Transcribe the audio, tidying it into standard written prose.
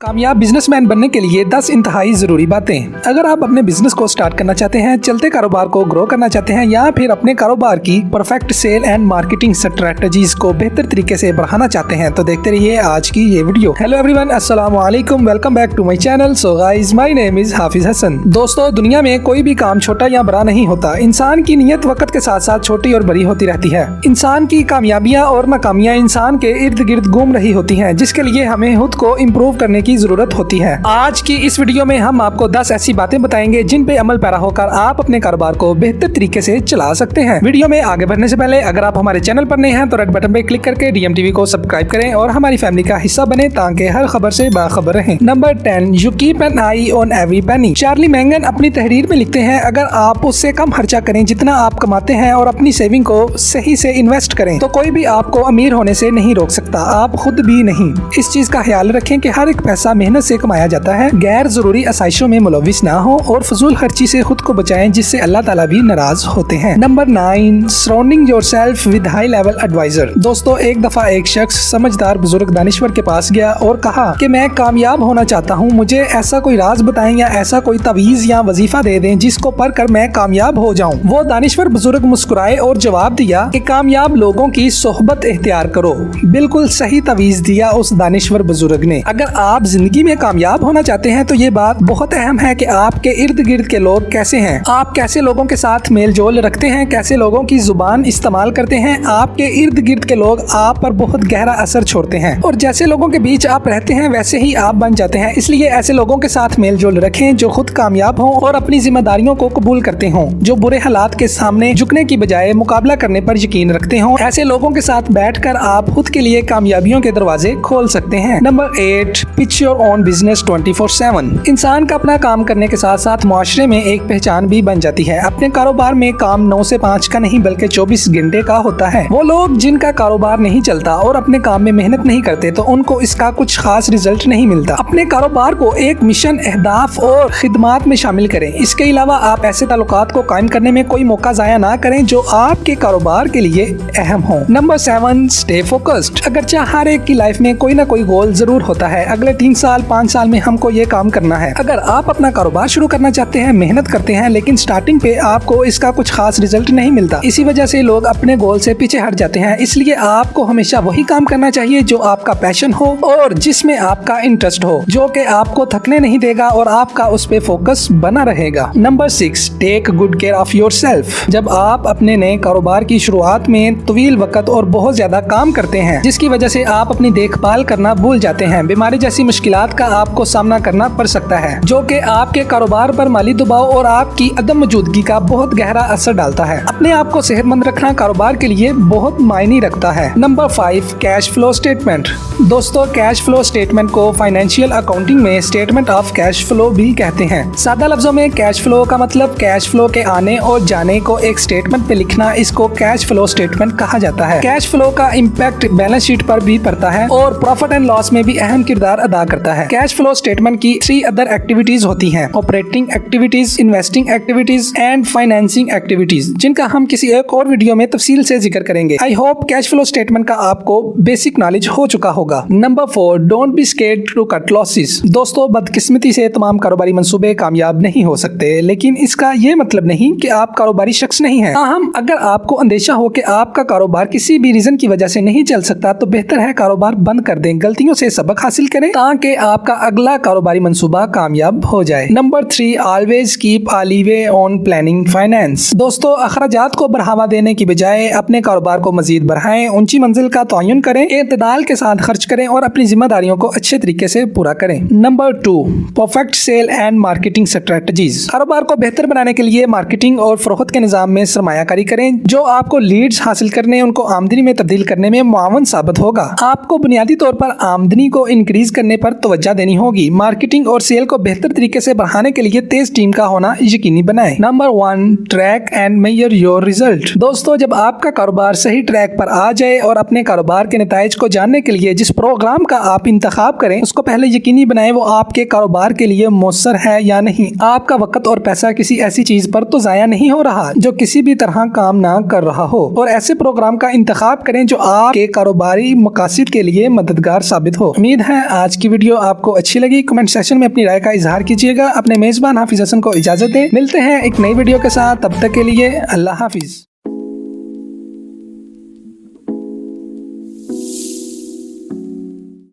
कामयाब बिजनेसमैन बनने के लिए 10 इंतहाई जरूरी बातें। अगर आप अपने बिजनेस को स्टार्ट करना चाहते हैं, चलते कारोबार को ग्रो करना चाहते हैं या फिर अपने कारोबार की perfect sale and marketing strategies को बेहतर तरीके से बढ़ाना चाहते हैं तो देखते रहिए आज की ये वीडियो। हेलो एवरीवन, अस्सलाम वालेकुम, welcome back to my channel. So guys, my name is Hafiz Hasan. दोस्तों, दुनिया में कोई भी काम छोटा या बड़ा नहीं होता। इंसान की नीयत वक्त के साथ साथ छोटी और बड़ी होती रहती है। इंसान की कामयाबियां और नाकामियां इंसान के इर्द गिर्द घूम रही होती हैं, जिसके लिए हमें खुद को इम्प्रूव करने की जरूरत होती है। आज की इस वीडियो में हम आपको 10 ऐसी बातें बताएंगे जिन पे अमल पैरा होकर आप अपने कारोबार को बेहतर तरीके से चला सकते हैं। वीडियो में आगे बढ़ने से पहले अगर आप हमारे चैनल पर नए हैं तो रेड बटन पे क्लिक करके डीएम टीवी को सब्सक्राइब करें और हमारी फैमिली का हिस्सा बने ताकि हर खबर से बाखबर रहें। Number 10, you keep an eye on every penny. Charlie मैंगन अपनी तहरीर में लिखते हैं, अगर आप उससे कम खर्चा करें जितना आप कमाते हैं और अपनी सेविंग को सही से इन्वेस्ट करें तो कोई भी आपको अमीर होने से नहीं रोक सकता, आप खुद भी नहीं। इस चीज का ख्याल रखें कि हर एक पैसा मेहनत से कमाया जाता है। गैर जरूरी आसाइशों में मुलविस ना हो और फजूल खर्ची से खुद को बचाएं जिससे अल्लाह ताला भी नाराज होते हैं। Number 9, surrounding yourself with high level adviser. दोस्तों, एक दफा एक शख्स समझदार बुजुर्ग दानिश्वर के पास गया और कहा कि मैं कामयाब होना चाहता हूँ, मुझे ऐसा कोई राज बताएं या ऐसा कोई तवीज या वजीफा दे दें जिसको पढ़कर मैं कामयाब हो जाऊँ। वो दानिश्वर बुजुर्ग मुस्कुराए और जवाब दिया कि कामयाब लोगों की सोहबत इख्तियार करो। बिल्कुल सही तवीज दिया उस दानिश्वर बुजुर्ग ने। अगर आप जिंदगी में कामयाब होना चाहते हैं तो ये बात बहुत अहम है कि आपके इर्द गिर्द के लोग कैसे हैं, आप कैसे लोगों के साथ मेल जोल रखते हैं, कैसे लोगों की जुबान इस्तेमाल करते हैं। आपके इर्द गिर्द के लोग आप पर बहुत गहरा असर छोड़ते हैं और जैसे लोगों के बीच आप रहते हैं वैसे ही आप बन जाते हैं। इसलिए ऐसे लोगों के साथ मेल जोल रखें जो खुद कामयाब हों और अपनी जिम्मेदारियों को कबूल करते हों, जो बुरे हालात के सामने झुकने की बजाय मुकाबला करने पर यकीन रखते हों। ऐसे लोगों के साथ बैठकर आप खुद के लिए कामयाबियों के दरवाजे खोल सकते हैं। Number 8, pitch your own business 24/7। इंसान का अपना काम करने के साथ साथ मुआशरे में एक पहचान भी बन जाती है। अपने कारोबार में काम 9 से 5 का नहीं बल्कि 24 घंटे का होता है। वो लोग जिनका कारोबार नहीं चलता और अपने काम में मेहनत नहीं करते तो उनको इसका कुछ खास रिजल्ट नहीं मिलता। अपने कारोबार को एक मिशन, अहदाफ और खिदमात में शामिल करें। इसके अलावा आप ऐसे ताल्लुकात को कायम करने में कोई मौका जाया ना करें जो आपके कारोबार के लिए अहम हो। Number 7, stay focused. अगरचे हर एक की लाइफ में कोई ना कोई गोल जरूर होता है। अगले 3 साल 5 साल में हमको ये काम करना है। अगर आप अपना कारोबार शुरू करना चाहते हैं, मेहनत करते हैं लेकिन स्टार्टिंग पे आपको इसका कुछ खास रिजल्ट नहीं मिलता, इसी वजह से लोग अपने गोल से पीछे हट जाते हैं। इसलिए आपको हमेशा वही काम करना चाहिए जो आपका पैशन हो और जिसमें आपका इंटरेस्ट हो, जो कि आपको थकने नहीं देगा और आपका उस पे फोकस बना रहेगा। Number 6, take good care of yourself. जब आप अपने नए कारोबार की शुरुआत में तवील वक्त और बहुत ज्यादा काम करते हैं जिसकी वजह से आप अपनी देखभाल करना भूल जाते हैं, बीमारी जैसी मुश्किलात का आपको सामना करना पड़ सकता है जो कि आपके कारोबार पर माली दबाव और आपकी अदम मौजूदगी का बहुत गहरा असर डालता है। अपने आप को सेहतमंद रखना कारोबार के लिए बहुत मायने रखता है। Number 5, cash flow statement. दोस्तों, कैश फ्लो स्टेटमेंट को फाइनेंशियल अकाउंटिंग में स्टेटमेंट ऑफ कैश फ्लो भी कहते हैं। सादा लफ्जों में कैश फ्लो का मतलब कैश फ्लो के आने और जाने को एक स्टेटमेंट पे लिखना, इसको कैश फ्लो स्टेटमेंट कहा जाता है। कैश फ्लो का इम्पैक्ट बैलेंस शीट पर भी पड़ता है और प्रॉफिट एंड लॉस में भी अहम किरदार अदा करता है। कैश फ्लो स्टेटमेंट की 3 अदर एक्टिविटीज होती हैं: operating activities, investing activities and financing activities, जिनका हम किसी एक और वीडियो में तफसील से जिक्र करेंगे। I hope cash flow statement का आपको बेसिक नॉलेज हो चुका होगा। Number 4, don't be scared to cut losses. दोस्तों, बदकिस्मती से तमाम कारोबारी मंसूबे कामयाब नहीं हो सकते, लेकिन इसका ये मतलब नहीं कि आप कारोबारी शख्स नहीं हैं। ताहम अगर आपको अंदेशा हो कि आपका कारोबार किसी भी रीजन की वजह से नहीं चल सकता तो बेहतर है कारोबार बंद कर दें, गलतियों से सबक हासिल करें ताकि आपका अगला कारोबारी मंसूबा कामयाब हो जाए। Number 3, always keep a leeway on planning finance. दोस्तों, अखराजात को बढ़ावा देने की बजाय अपने कारोबार को मजीद बढ़ाएं, ऊंची मंजिल का तयन करें, इत्तेदाल के साथ खर्च करें और अपनी जिम्मेदारियों को अच्छे तरीके से पूरा करें। Number 2, perfect sale and marketing strategies. कारोबार को बेहतर बनाने के लिए मार्केटिंग और फरोख्त के निजाम में सरमायाकारी करें जो आपको लीड्स हासिल करने, उनको आमदनी में तब्दील करने में मुआवन साबित होगा। आपको बुनियादी तौर पर आमदनी को इंक्रीज करने पर तवज्जो देनी होगी। मार्केटिंग और सेल को बेहतर तरीके से बढ़ाने के लिए तेज टीम का होना यकीनी बनाएं। Number 1, track and major your result. दोस्तों, जब आपका कारोबार सही ट्रैक पर आ जाए और अपने कारोबार के नताइज को जानने के लिए जिस प्रोग्राम का आप इंतखाब करें उसको पहले यकीनी बनाएं वो आपके कारोबार के लिए मौसर है या नहीं। आपका वक्त और पैसा किसी ऐसी चीज पर तो जाया नहीं हो रहा जो किसी भी तरह काम ना कर रहा हो, और ऐसे प्रोग्राम का इंतखाब करें जो आपके कारोबारी मकासद के लिए मददगार साबित हो। उम्मीद है आज की की वीडियो आपको अच्छी लगी कमेंट सेक्शन में अपनी राय का इजहार कीजिएगा। अपने मेजबान हाफिज हसन को इजाजत दें। मिलते हैं एक नई वीडियो के साथ, तब तक के लिए अल्लाह हाफिज।